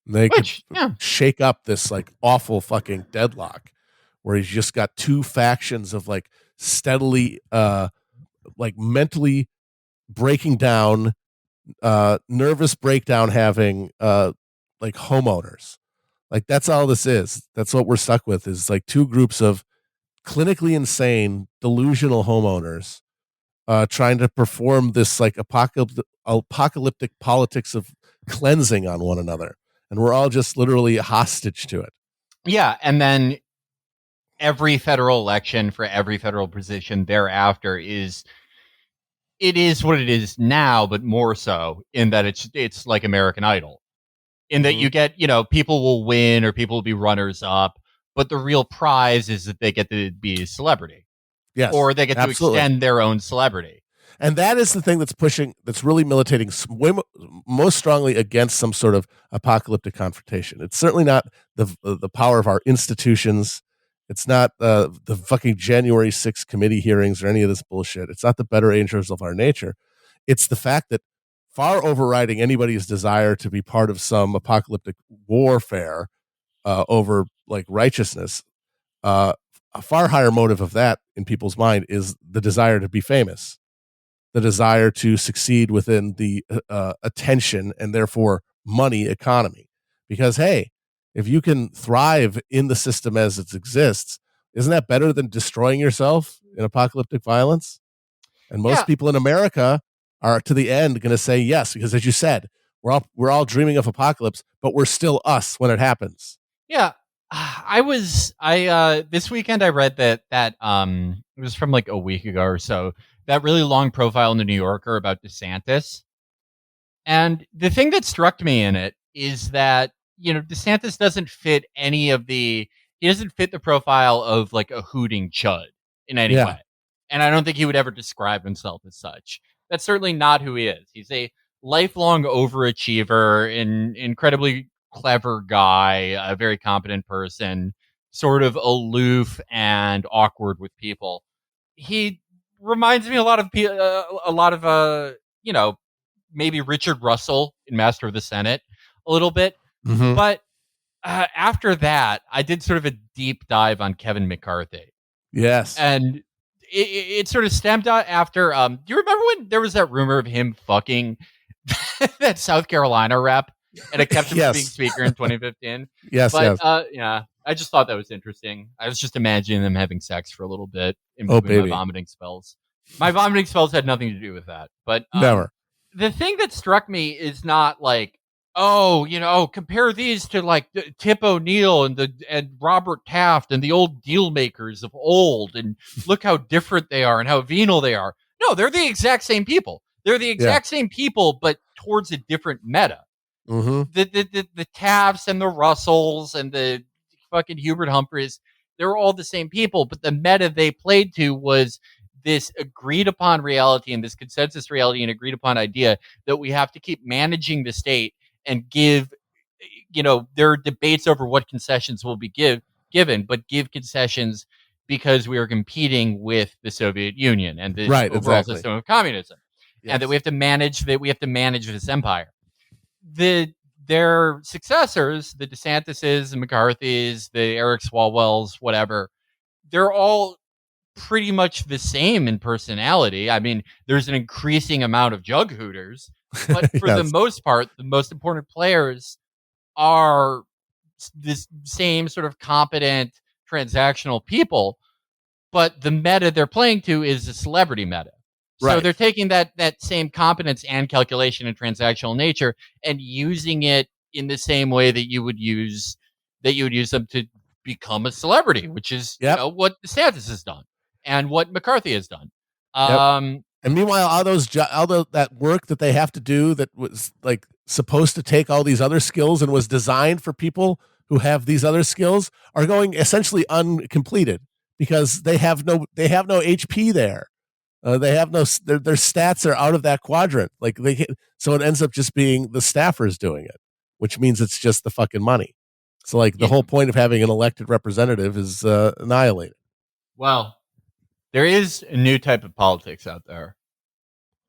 They could shake up this like awful fucking deadlock where he's just got two factions of like steadily like mentally breaking down, nervous breakdown having like homeowners. Like that's all this is. That's what we're stuck with, is like two groups of clinically insane, delusional homeowners trying to perform this like apocalyptic politics of cleansing on one another. And we're all just literally hostage to it. Yeah. And then every federal election for every federal position thereafter is what it is now, but more so in that it's like American Idol, in that you get, people will win or people will be runners up, but the real prize is that they get to be a celebrity. Yes, or they get to extend their own celebrity. And that is the thing that's really militating most strongly against some sort of apocalyptic confrontation. It's certainly not the power of our institutions. It's not the fucking January 6th committee hearings or any of this bullshit. It's not the better angels of our nature. It's the fact that far overriding anybody's desire to be part of some apocalyptic warfare over like righteousness, a far higher motive of that in people's mind is the desire to be famous, the desire to succeed within the attention and therefore money economy. because, hey, if you can thrive in the system as it exists, isn't that better than destroying yourself in apocalyptic violence? And most Yeah. people in America are to the end going to say yes, because as you said, we're all dreaming of apocalypse, but we're still us when it happens. Yeah. This weekend I read that it was from like a week ago or so, that really long profile in the New Yorker about DeSantis. And the thing that struck me in it is that, DeSantis doesn't fit he doesn't fit the profile of like a hooting chud in any way. And I don't think he would ever describe himself as such. That's certainly not who he is. He's a lifelong overachiever, an incredibly clever guy, a very competent person, sort of aloof and awkward with people. He reminds me a lot of maybe Richard Russell in Master of the Senate a little bit. Mm-hmm. But after that, I did sort of a deep dive on Kevin McCarthy. Yes. And it sort of stemmed out after, do you remember when there was that rumor of him fucking that South Carolina rep, and it kept him from being speaker in 2015? Yes. Yeah, I just thought that was interesting. I was just imagining them having sex for a little bit in between my vomiting spells. My vomiting spells had nothing to do with that. But never. The thing that struck me is not like, compare these to like Tip O'Neill and Robert Taft and the old deal makers of old, and look how different they are and how venal they are. No, they're the exact same people. They're the exact same people, but towards a different meta. Mm-hmm. The Tafts and the Russells and the fucking Hubert Humphreys, they're all the same people, but the meta they played to was this agreed upon reality and this consensus reality and agreed upon idea that we have to keep managing the state and give, there are debates over what concessions will be given, but give concessions because we are competing with the Soviet Union and the overall system of communism. Yes. And that we have to manage this empire. Their successors, the DeSantises, the McCarthys, the Eric Swalwells, whatever, they're all pretty much the same in personality. I mean, there's an increasing amount of jug hooters, but for the most part, the most important players are this same sort of competent transactional people, but the meta they're playing to is a celebrity meta. So they're taking that same competence and calculation and transactional nature and using it in the same way that you would use them to become a celebrity, which is what DeSantis has done and what McCarthy has done. And meanwhile, all that work that they have to do that was like supposed to take all these other skills and was designed for people who have these other skills are going essentially uncompleted because they have no HP there. They have no their stats are out of that quadrant. So it ends up just being the staffers doing it, which means it's just the fucking money. So like the whole point of having an elected representative is annihilated. Well, there is a new type of politics out there.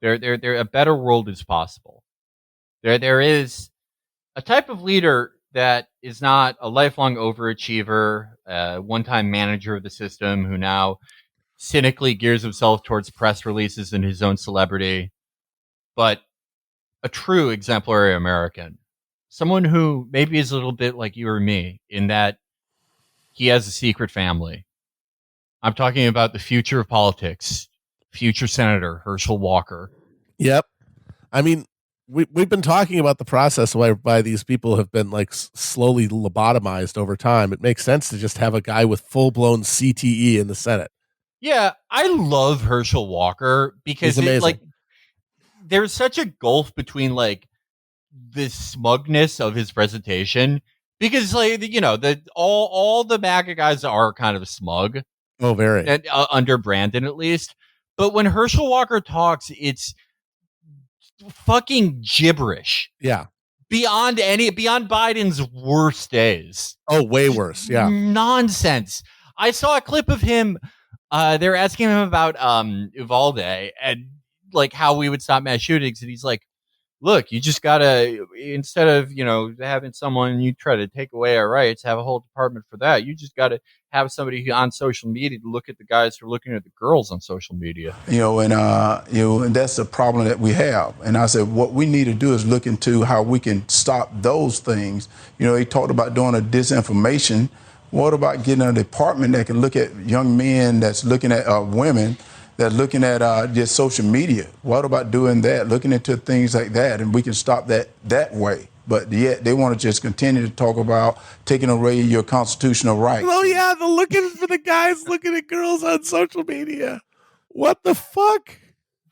There a better world is possible. There is a type of leader that is not a lifelong overachiever, one-time manager of the system who now cynically gears himself towards press releases and his own celebrity, but a true exemplary American. Someone who maybe is a little bit like you or me in that he has a secret family. I'm talking about the future of politics, future Senator Herschel Walker. Yep. I mean, we've been talking about the process whereby these people have been like slowly lobotomized over time. It makes sense to just have a guy with full-blown CTE in the Senate. Yeah, I love Herschel Walker because there's such a gulf between like the smugness of his presentation, because all the MAGA guys are kind of smug. Oh, very. And, under Brandon at least. But when Herschel Walker talks, it's fucking gibberish. Yeah. Beyond Biden's worst days. Oh, way worse. Yeah. Nonsense. I saw a clip of him. They're asking him about Uvalde and like how we would stop mass shootings, and he's like, look, you just gotta, instead of, having someone you try to take away our rights, have a whole department for that. You just gotta have somebody on social media to look at the guys who are looking at the girls on social media. And that's the problem that we have. And I said, what we need to do is look into how we can stop those things. He talked about doing a disinformation. What about getting a department that can look at young men that's looking at women that's looking at just social media? What about doing that, looking into things like that, and we can stop that way? But yet they want to just continue to talk about taking away your constitutional rights. Oh, yeah, they're looking for the guys looking at girls on social media. What the fuck?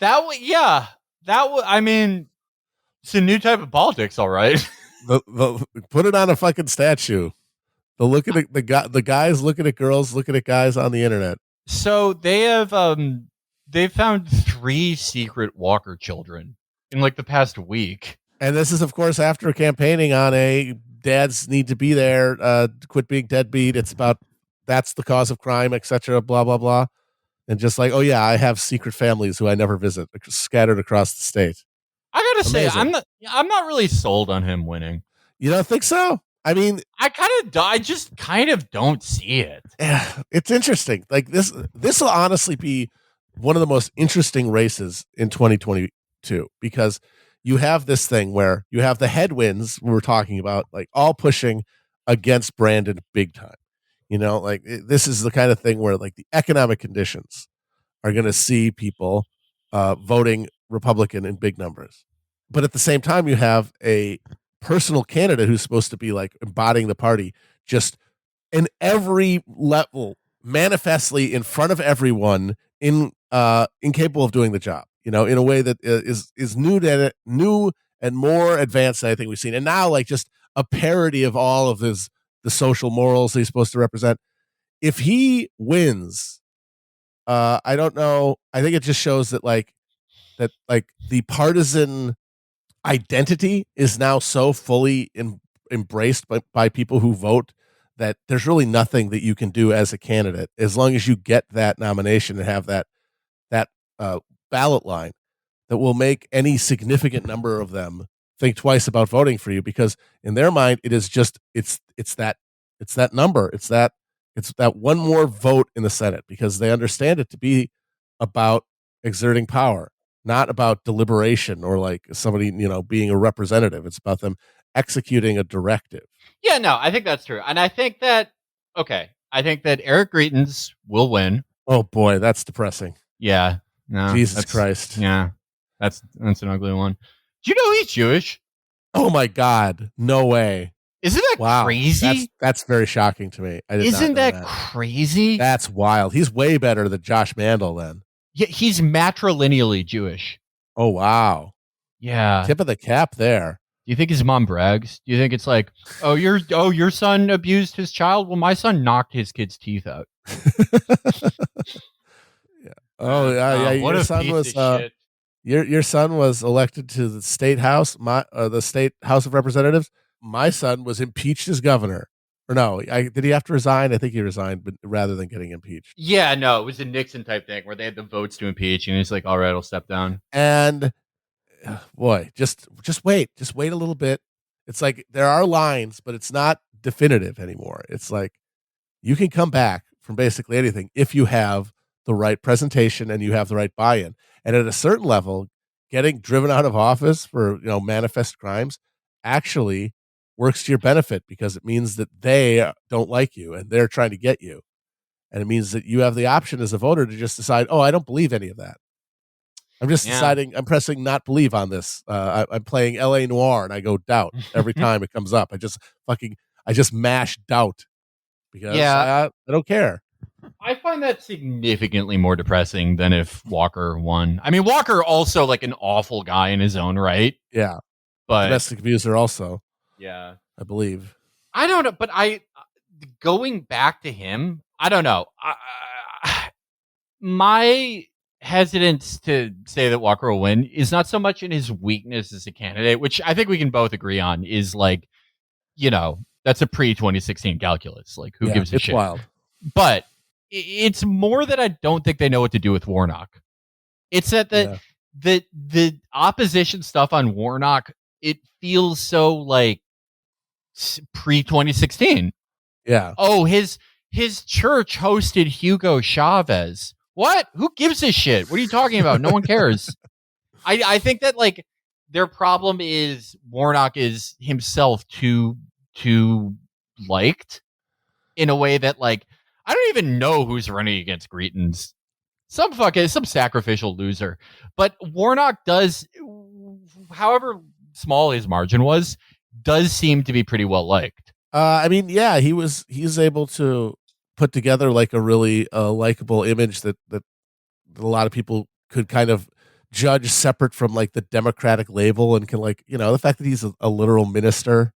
I mean, it's a new type of politics, all right. Put it on a fucking statue. The looking at the guys looking at girls looking at guys on the internet. So they have they found 3 secret Walker children in like the past week. And this is, of course, after campaigning on a dads need to be there, quit being deadbeat. It's about that's the cause of crime, etc. Blah blah blah, and just like, oh yeah, I have secret families who I never visit, scattered across the state. I gotta say, I'm not really sold on him winning. You don't think so? I mean, I just kind of don't see it. Yeah, it's interesting. Like this will honestly be one of the most interesting races in 2022 because you have this thing where you have the headwinds we were talking about, like all pushing against Brandon big time. This is the kind of thing where like the economic conditions are going to see people voting Republican in big numbers. But at the same time, you have a personal candidate who's supposed to be like embodying the party just in every level, manifestly in front of everyone, incapable of doing the job, in a way that is new and more advanced than I think we've seen. And now like just a parody of all of the social morals he's supposed to represent. If he wins, I don't know. I think it just shows that the partisan identity is now so fully embraced by people who vote that there's really nothing that you can do as a candidate as long as you get that nomination and have that ballot line that will make any significant number of them think twice about voting for you, because in their mind it is just it's that number, it's that one more vote in the Senate, because they understand it to be about exerting power, not about deliberation or like somebody, being a representative. It's about them executing a directive. Yeah, no, I think that's true. And I think that Eric Greitens will win. Oh boy, that's depressing. Yeah. No, Jesus Christ. Yeah. That's an ugly one. Do you know he's Jewish? Oh my God. No way. Isn't that crazy? That's very shocking to me. Isn't that crazy? That's wild. He's way better than Josh Mandel then. Yeah, he's matrilineally Jewish. Oh wow. Yeah. Tip of the cap there. Do you think his mom brags? Do you think it's like, your son abused his child? Well, my son knocked his kid's teeth out. Yeah. Oh yeah. What your a son piece was of shit. your son was elected to the state house, the state House of Representatives. My son was impeached as governor. Or no, did he have to resign? I think he resigned, but rather than getting impeached. Yeah, no, it was a Nixon type thing where they had the votes to impeach, and he's like, "All right, I'll step down." And boy, just wait a little bit. It's like there are lines, but it's not definitive anymore. It's like you can come back from basically anything if you have the right presentation and you have the right buy-in. And at a certain level, getting driven out of office for manifest crimes actually works to your benefit, because it means that they don't like you and they're trying to get you. And it means that you have the option as a voter to just decide, oh, I don't believe any of that. I'm just deciding, I'm pressing not believe on this. I'm playing LA Noire and I go doubt every time it comes up. I just mash doubt because I don't care. I find that significantly more depressing than if Walker won. I mean, Walker also like an awful guy in his own right. Yeah. But domestic abuser also. Yeah. I believe. I don't know, but going back to him, I don't know. My hesitance to say that Walker will win is not so much in his weakness as a candidate, which I think we can both agree on is like, that's a pre-2016 calculus. Like, who gives a shit? Wild. But it's more that I don't think they know what to do with Warnock. It's that the opposition stuff on Warnock, it feels so like pre-2016. Yeah. Oh, his church hosted Hugo Chavez. What? Who gives a shit? What are you talking about? No one cares. I think that like their problem is Warnock is himself too liked in a way that like I don't even know who's running against Greetons. Some sacrificial loser. But Warnock does, however small his margin was, does seem to be pretty well liked. I mean, yeah, he's able to put together like a really likable image that a lot of people could kind of judge separate from like the Democratic label, and can like, the fact that he's a literal minister,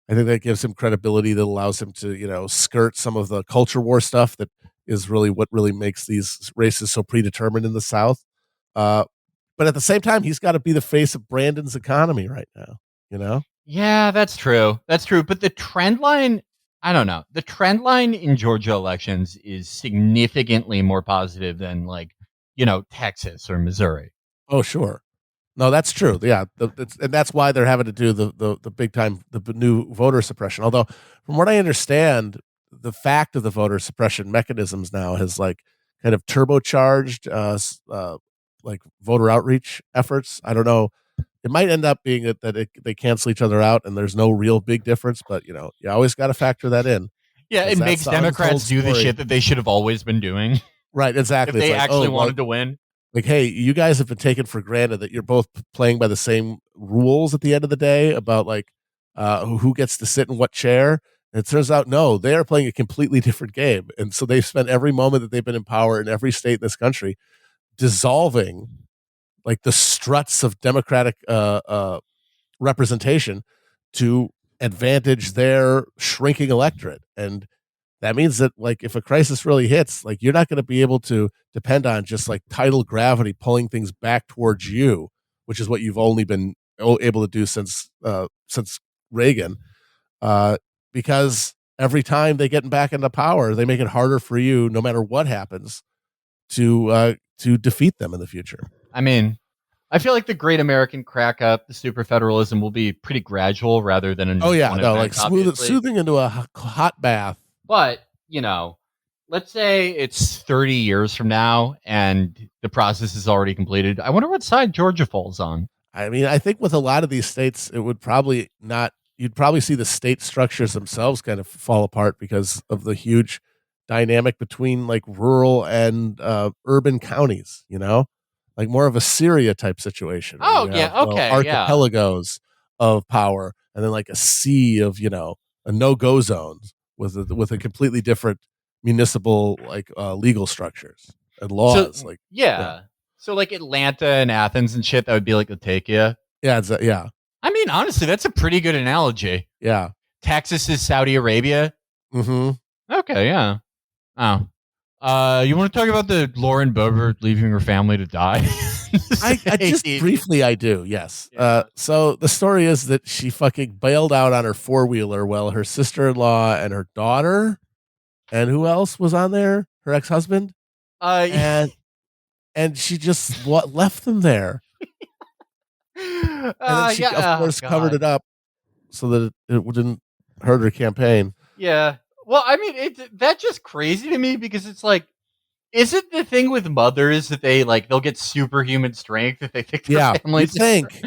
I think that gives him credibility that allows him to, skirt some of the culture war stuff that is really what really makes these races so predetermined in the South. But at the same time, he's got to be the face of Brandon's economy right now, Yeah, that's true. That's true. But the trend line, I don't know. The trend line in Georgia elections is significantly more positive than like, Texas or Missouri. Oh, sure. No, that's true. Yeah, and that's why they're having to do the big time, the new voter suppression. Although, from what I understand, the fact of the voter suppression mechanisms now has like kind of turbocharged like voter outreach efforts. I don't know. It might end up being that they cancel each other out, and there's no real big difference. But you always got to factor that in. Yeah, it makes Democrats do the shit that they should have always been doing. Right, exactly. If they actually wanted to win. Like, hey, you guys have been taken for granted that you're both playing by the same rules at the end of the day about like who gets to sit in what chair. And it turns out, no, they are playing a completely different game. And so they've spent every moment that they've been in power in every state in this country dissolving like the struts of Democratic representation to advantage their shrinking electorate. And that means that like if a crisis really hits, like you're not going to be able to depend on just like tidal gravity pulling things back towards you, which is what you've only been able to do since Reagan, because every time they get back into power, they make it harder for you, no matter what happens, to defeat them in the future. I mean, I feel like the great American crack up, the super federalism, will be pretty gradual rather than like soothing into a hot bath. But, let's say it's 30 years from now and the process is already completed. I wonder what side Georgia falls on. I mean, I think with a lot of these states, it would probably not, you'd probably see the state structures themselves kind of fall apart because of the huge dynamic between like rural and urban counties, like more of a Syria type situation. Oh, yeah. Okay. Archipelagos of power, and then like a sea of, a no-go zones with a completely different municipal like legal structures and laws. So, so like Atlanta and Athens and shit, that would be like Latakia. Yeah. I mean, honestly, that's a pretty good analogy. Yeah. Texas is Saudi Arabia. Mm-hmm. Okay, yeah. Oh. You want to talk about the Lauren Boebert leaving her family to die? I just briefly, I do, yes. Yeah. So the story is that she fucking bailed out on her four-wheeler while her sister-in-law and her daughter, and who else was on there? Her ex-husband? And she just left them there. And then she, of course, covered it up so that it didn't hurt her campaign. Yeah. Well, I mean, that's just crazy to me because it's like, is it the thing with mothers that they'll get superhuman strength if they think their family? You think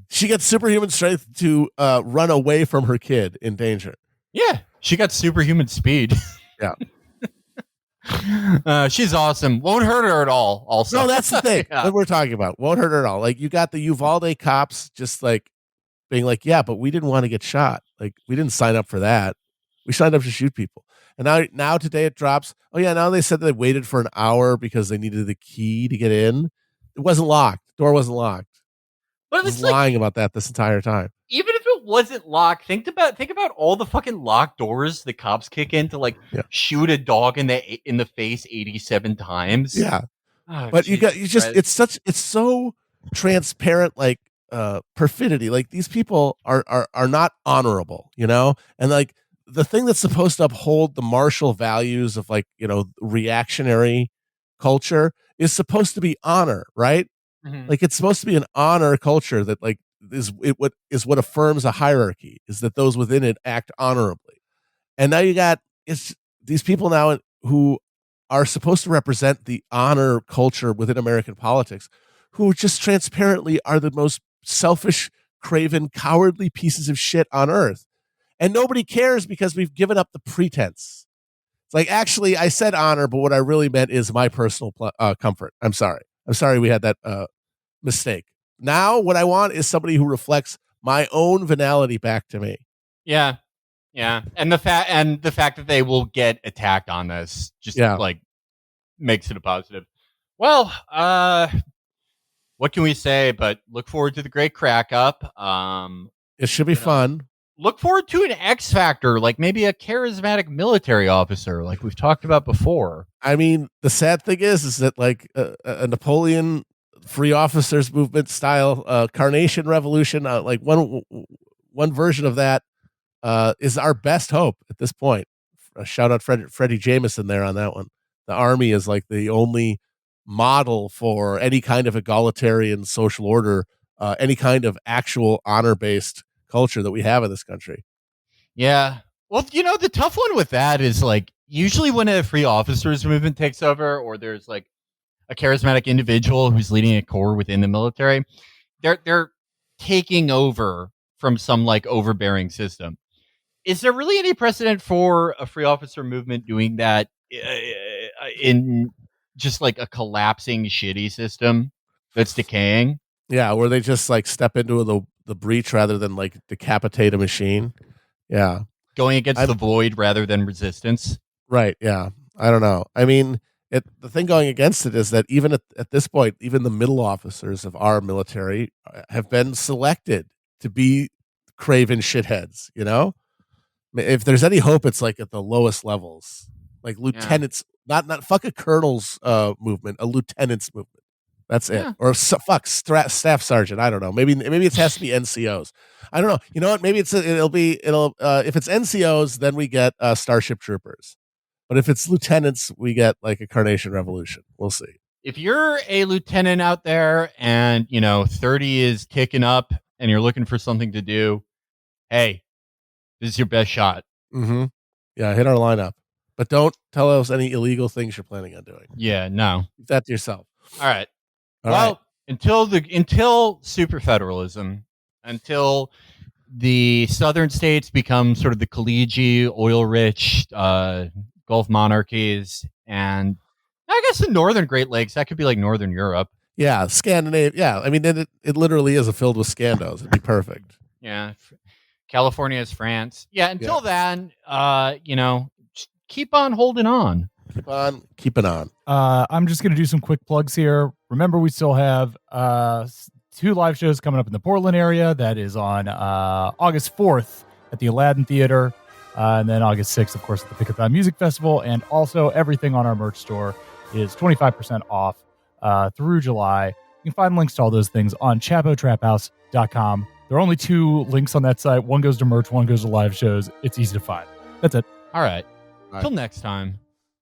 she got superhuman strength to run away from her kid in danger? Yeah, she got superhuman speed. Yeah. She's awesome. Won't hurt her at all. Also, no, that's the thing that we're talking about. Won't hurt her at all. Like you got the Uvalde cops just like being like, yeah, but we didn't want to get shot. Like we didn't sign up for that. We signed up to shoot people. And now today it drops. Oh yeah, now they said they waited for an hour because they needed the key to get in. It wasn't locked. The door wasn't locked. But it's lying about that this entire time. Even if it wasn't locked, think about all the fucking locked doors the cops kick in to shoot a dog in the face 87 times. Yeah. Oh, but it's so transparent, like perfidy. Like these people are not honorable, and like the thing that's supposed to uphold the martial values of like, reactionary culture is supposed to be honor, right? Mhm. Like, it's supposed to be an honor culture that like what affirms a hierarchy, is that those within it act honorably. And now you got it's these people now who are supposed to represent the honor culture within American politics, who just transparently are the most selfish, craven, cowardly pieces of shit on earth. And nobody cares because we've given up the pretense. It's like, actually, I said honor, but what I really meant is my personal comfort. I'm sorry. We had that mistake. Now, what I want is somebody who reflects my own venality back to me. Yeah. Yeah. And the fact that they will get attacked on this just like makes it a positive. Well, what can we say? But look forward to the great crack up. It should be fun. Look forward to an X Factor, like maybe a charismatic military officer, like we've talked about before. I mean, the sad thing is that like a Napoleon free officers movement style carnation revolution, like one version of that is our best hope at this point. Shout out Freddie Jameson there on that one. The army is like the only model for any kind of egalitarian social order, any kind of actual honor-based culture that we have in this country. Yeah. Well, the tough one with that is like usually when a free officers movement takes over, or there's like a charismatic individual who's leading a corps within the military, they're taking over from some like overbearing system. Is there really any precedent for a free officer movement doing that in just like a collapsing shitty system that's decaying? Yeah, where they just like step into the breach rather than like decapitate a machine. Yeah. Going against the void rather than resistance. Right, yeah. I don't know. I mean, the thing going against it is that even at this point, even the middle officers of our military have been selected to be craven shitheads, If there's any hope, it's like at the lowest levels. Like lieutenants, not fuck a colonel's movement, a lieutenant's movement. That's it. Or staff sergeant. I don't know. Maybe it has to be NCOs. I don't know. You know what? Maybe if it's NCOs, then we get Starship Troopers. But if it's lieutenants, we get like a Carnation Revolution. We'll see. If you're a lieutenant out there and 30 is ticking up and you're looking for something to do, hey, this is your best shot. Mm-hmm. Yeah, hit our lineup. But don't tell us any illegal things you're planning on doing. Yeah, no. Keep that to yourself. All right. Until super federalism, until the southern states become sort of the collegiate, oil-rich Gulf monarchies, and I guess the northern Great Lakes, that could be like Northern Europe. Yeah, Scandinavia. Yeah, I mean, it literally is filled with Scandos. It'd be perfect. Yeah. California is France. Yeah, until then, just keep on holding on. Keep on keeping on. I'm just going to do some quick plugs here. Remember, we still have 2 live shows coming up in the Portland area. That is on August 4th at the Aladdin Theater. And then August 6th, of course, at the Pickathon Music Festival. And also, everything on our merch store is 25% off through July. You can find links to all those things on chapotraphouse.com. There are only 2 links on that site. One goes to merch, one goes to live shows. It's easy to find. That's it. All right. Till next time.